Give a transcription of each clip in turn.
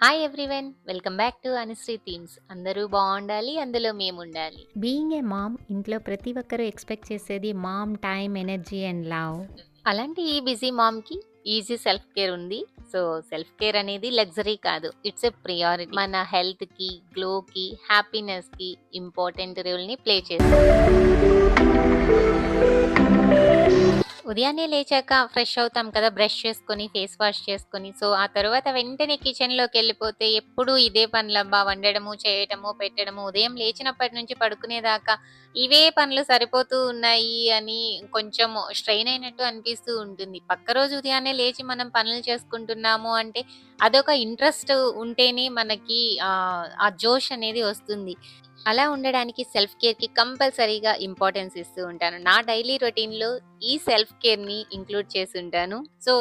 Hi everyone, welcome back to Anusri themes. అందరూ బాగుండాలి, అందులో మేముండాలి. బీయింగ్ ఏ మామ్ ఇంట్లో ప్రతి ఒక్కరూ ఎక్స్పెక్ట్ చేసేది mom time, energy and love. అలాంటి ఈ బిజీ మామ్కి ఈజీ సెల్ఫ్ కేర్ ఉంది. సో సెల్ఫ్ కేర్ అనేది లగ్జరీ కాదు, ఇట్స్ ఎ ప్రియారిటీ. మన హెల్త్కి, గ్లోకి, హ్యాపీనెస్కి ఇంపార్టెంట్ రోల్ని ప్లే చేస్తుంది. ఉదయాన్నే లేచాక ఫ్రెష్ అవుతాం కదా, బ్రష్ చేసుకొని ఫేస్ వాష్ చేసుకొని. సో ఆ తర్వాత వెంటనే కిచెన్లోకి వెళ్ళిపోతే ఎప్పుడు ఇదే పనులబ్బా, వండడము, చేయటము, పెట్టడము. ఉదయం లేచినప్పటి నుంచి పడుకునేదాకా ఇవే పనులు సరిపోతూ ఉన్నాయి అని కొంచెం స్ట్రెయిన్ అయినట్టు అనిపిస్తూ ఉంటుంది. పక్క రోజు ఉదయాన్నే లేచి మనం పనులు చేసుకుంటున్నాము అంటే అదొక ఇంట్రెస్ట్ ఉంటేనే మనకి ఆ జోష్ అనేది వస్తుంది. అలా ఉండడానికి సెల్ఫ్ కేర్‌కి కంపల్సరీగా ఇంపార్టెన్స్ ఇస్తూ ఉంటాను. నా డైలీ రొటీన్‌లో ఈ సెల్ఫ్ కేర్‌ని ఇంక్లూడ్ చేసుంటాను. సో,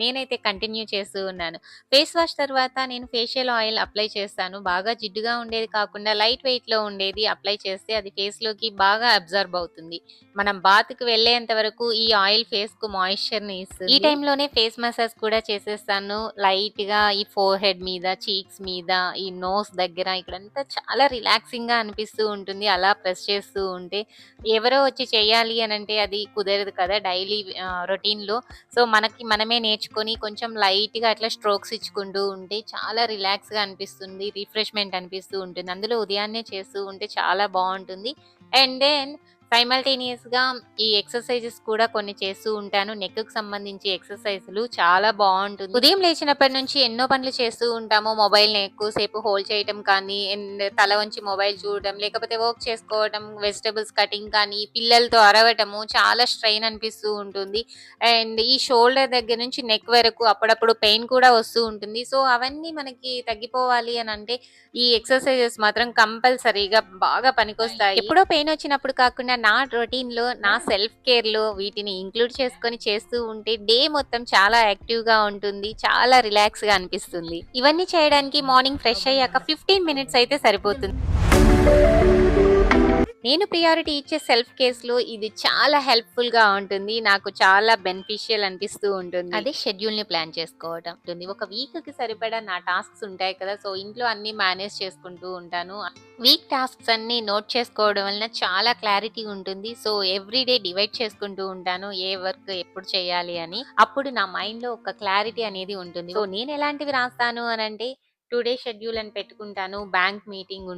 నేనైతే కంటిన్యూ చేస్తూ ఉన్నాను. ఫేస్ వాష్ తర్వాత నేను ఫేషియల్ ఆయిల్ అప్లై చేస్తాను. బాగా జిడ్డుగా ఉండేది కాకుండా లైట్ వెయిట్‌లో ఉండేది అప్లై చేస్తే అది ఫేస్‌లోకి బాగా అబ్జార్బ్ అవుతుంది. మనం బాత్‌కి వెళ్ళేంత వరకు ఈ ఆయిల్ ఫేస్‌కు మాయిశ్చర్‌ని ఇస్తుంది. ఈ టైంలోనే ఫేస్ మసాజ్ కూడా చేసేస్తాను. లైట్‌గా ఈ ఫోర్‌హెడ్ మీద, చీక్స్ మీద, ఈ నోస్ దగ్గర ఇక్కడంతా చాలా రిలాక్సింగ్‌గా అనిపిస్తూ ఉంటుంది. అలా ప్రెస్ చేస్తూ ఉంటే ఎవరో వచ్చి చేయాలి అనంటే అది కుదరదు కదా డైలీ రొటీన్‌లో. సో, మనకి మనమే నేర్చుకొని కొంచెం లైట్‌గా అట్లా స్ట్రోక్స్ ఇచ్చుకుంటూ ఉంటే చాలా రిలాక్స్‌గా అనిపిస్తుంది. రిఫ్రెష్‌మెంట్ అనిపిస్తూ ఉంటుంది. అందులో ఉదయాన్నే చేస్తూ ఉంటే చాలా బావుంటుంది. అండ్ దెన్ సైమల్టేనియస్‌గా ఈ ఎక్సర్‌సైజెస్ కూడా కొన్ని చేస్తూ ఉంటాను. నెక్‌కి సంబంధించి ఎక్సర్‌సైజులు చాలా బావుంటుంది. ఉదయం లేచినప్పటి నుంచి ఎన్నో పనులు చేస్తూ ఉంటాము. మొబైల్‌ని ఎక్కువ సేపు హోల్డ్ చేయటం కానీ, అండ్ తల వంచి మొబైల్ చూడడం, లేకపోతే వర్క్ చేసుకోవటం, వెజిటబుల్స్ కటింగ్ కానీ, పిల్లలతో అరవటము చాలా స్ట్రెయిన్ అనిపిస్తూ ఉంటుంది. అండ్ ఈ షోల్డర్ దగ్గర నుంచి నెక్ వరకు అప్పుడప్పుడు పెయిన్ కూడా వస్తూ ఉంటుంది. సో, అవన్నీ మనకి తగ్గిపోవాలి అనంటే ఈ ఎక్సర్‌సైజెస్ మాత్రం కంపల్సరీగా బాగా పనికొస్తాయి. ఎప్పుడో పెయిన్ వచ్చినప్పుడు కాకుండా నా రొటీన్‌లో, నా సెల్ఫ్ కేర్‌లో వీటిని ఇంక్లూడ్ చేసుకొని చేస్తూ ఉంటే డే మొత్తం చాలా యాక్టివ్‌గా ఉంటుంది. చాలా రిలాక్స్‌గా అనిపిస్తుంది. ఇవన్నీ చేయడానికి మార్నింగ్ ఫ్రెష్ అయ్యాక 15 మినిట్స్ అయితే సరిపోతుంది. నేను ప్రియారిటీ ఇచ్చే సెల్ఫ్ కేర్స్‌లో ఇది చాలా హెల్ప్‌ఫుల్‌గా ఉంటుంది. నాకు చాలా బెనిఫిషియల్ అనిపిస్తూ ఉంటుంది. అదే షెడ్యూల్‌ని ప్లాన్ చేసుకోవటం ఉంటుంది. ఒక వీక్‌కి సరిపడా నా టాస్క్స్ ఉంటాయి కదా! సో, ఇంట్లో అన్నీ మేనేజ్ చేసుకుంటూ ఉంటాను. వీక్ టాస్క్స్ అన్నీ నోట్ చేసుకోవడం వలన చాలా క్లారిటీ ఉంటుంది. సో, ఎవ్రీ డే డివైడ్ చేసుకుంటూ ఉంటాను. ఏ వర్క్ ఎప్పుడు చేయాలి అని. అప్పుడు నా మైండ్‌లో ఒక క్లారిటీ అనేది ఉంటుంది. సో, నేను ఎలాంటివి రాస్తాను అనంటే టుడే షెడ్యూల్ అని పెట్టుకుంటాను. బ్యాంక్ మీటింగ్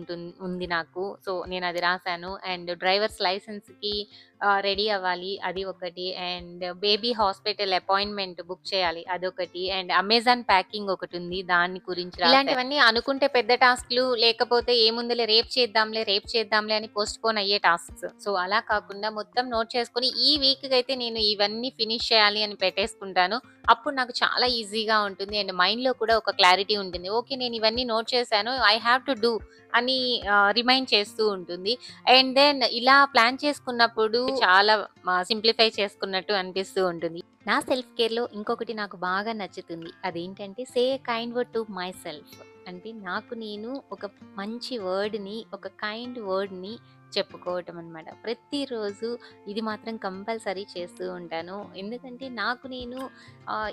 ఉంది నాకు. సో, నేనది రాసాను. అండ్ డ్రైవర్స్ లైసెన్స్‌కి రెడీ అవ్వాలి. అది ఒకటి. And baby hospital appointment book చేయాలి. అదొకటి. అండ్ అమెజాన్ ప్యాకింగ్ ఒకటుంది. దాని గురించి ఇలాంటివన్నీ అనుకుంటే పెద్ద టాస్క్‌లు, లేకపోతే ఏముందిలే రేపు చేద్దాంలే అని పోస్ట్‌పోన్ అయ్యే టాస్క్స్. సో, అలా కాకుండా మొత్తం నోట్ చేసుకొని ఈ వీక్‌కైతే నేను ఇవన్నీ ఫినిష్ చేయాలి అని పెట్టేసుకుంటాను. అప్పుడు నాకు చాలా ఈజీగా ఉంటుంది. అండ్ మైండ్‌లో కూడా ఒక క్లారిటీ ఉంటుంది. ఓకే, నేను ఇవన్నీ నోట్ చేశాను. ఐ హావ్ టు డూ అని రిమైండ్ చేస్తూ ఉంటుంది. అండ్ దెన్ ఇలా ప్లాన్ చేసుకున్నప్పుడు చాలా సింప్లిఫై చేసుకున్నట్టు అనిపిస్తూ ఉంటుంది. నా సెల్ఫ్ కేర్‌లో ఇంకొకటి నాకు బాగా నచ్చుతుంది. అదేంటంటే say a kind word to myself. అంటే నాకు నేను ఒక మంచి వర్డ్‌ని, ఒక కైండ్ వర్డ్‌ని చెప్పుకోవటం అన్నమాట. ప్రతిరోజు ఇది మాత్రం కంపల్సరీ చేస్తూ ఉంటాను. ఎందుకంటే నాకు నేను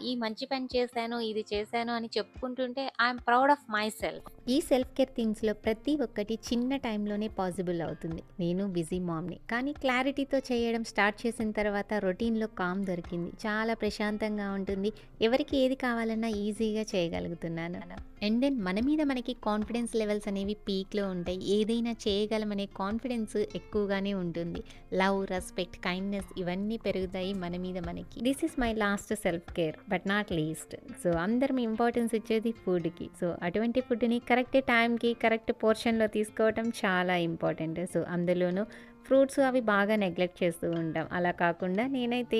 ఈ మంచి పని చేశాను, ఇది చేశాను అని చెప్పుకుంటుంటే I'm proud of myself. ఈ సెల్ఫ్ కేర్ థింగ్స్లో ప్రతి ఒక్కటి చిన్న టైంలోనే పాసిబుల్ అవుతుంది. నేను బిజీ మామ్ని, కానీ క్లారిటీతో చేయడం స్టార్ట్ చేసిన తర్వాత రొటీన్లో కామ్ దొరికింది. చాలా ప్రశాంతంగా ఉంటుంది. ఎవరికి ఏది కావాలన్నా ఈజీగా చేయగలుగుతున్నాను. అండ్ దెన్ మన మీద మనకి కాన్ఫిడెన్స్ లెవెల్స్ అనేవి పీక్లో ఉంటాయి. ఏదైనా చేయగలమనే కాన్ఫిడెన్స్ ఎక్కువగానే ఉంటుంది. లవ్, రెస్పెక్ట్, కైండ్నెస్ ఇవన్నీ పెరుగుతాయి మన మీద మనకి. This is my last self care but not least. So అందరం ఇంపార్టెన్స్ ఇచ్చేది ఫుడ్కి. సో అటువంటి ఫుడ్ని కరెక్ట్ టైంకి, కరెక్ట్ పోర్షన్లో తీసుకోవటం చాలా ఇంపార్టెంట్. సో అందులోనూ ఫ్రూట్స్ అవి బాగా నెగ్లెక్ట్ చేస్తూ ఉంటాం. అలా కాకుండా నేనైతే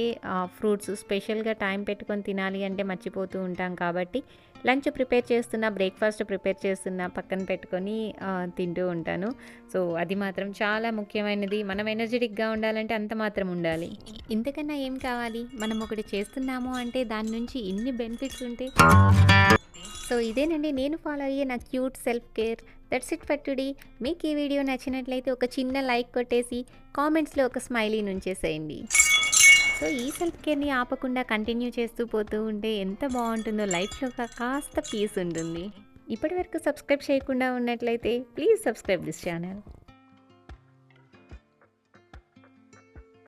ఫ్రూట్స్ స్పెషల్గా టైం పెట్టుకొని తినాలి అంటే మర్చిపోతూ ఉంటాం. కాబట్టి లంచ్ ప్రిపేర్ చేస్తున్నా, బ్రేక్ఫాస్ట్ ప్రిపేర్ చేస్తున్నా పక్కన పెట్టుకొని తింటూ ఉంటాను. సో అది మాత్రం చాలా ముఖ్యమైనది. మనం ఎనర్జెటిక్గా ఉండాలంటే అంత మాత్రం ఉండాలి. ఇంతకన్నా ఏం కావాలి? మనం ఒకటి చేస్తున్నాము అంటే దాని నుంచి ఎన్ని బెనిఫిట్స్ ఉంటే. సో ఇదేనండి నేను ఫాలో అయ్యే నా cute self care. That's it for today. మీకు ఈ వీడియో నచ్చినట్లయితే ఒక చిన్న లైక్ కొట్టేసి కామెంట్స్లో ఒక స్మైలీ ఉంచేసేయండి. సో ఈ సెల్ఫ్ కేర్ని ఆపకుండా కంటిన్యూ చేస్తూ పోతూ ఉంటే ఎంత బాగుంటుందో లైఫ్లో కాస్త పీస్ ఉంటుంది. ఇప్పటివరకు సబ్స్క్రైబ్ చేయకుండా ఉన్నట్లయితే ప్లీజ్ సబ్స్క్రైబ్ దిస్ ఛానల్.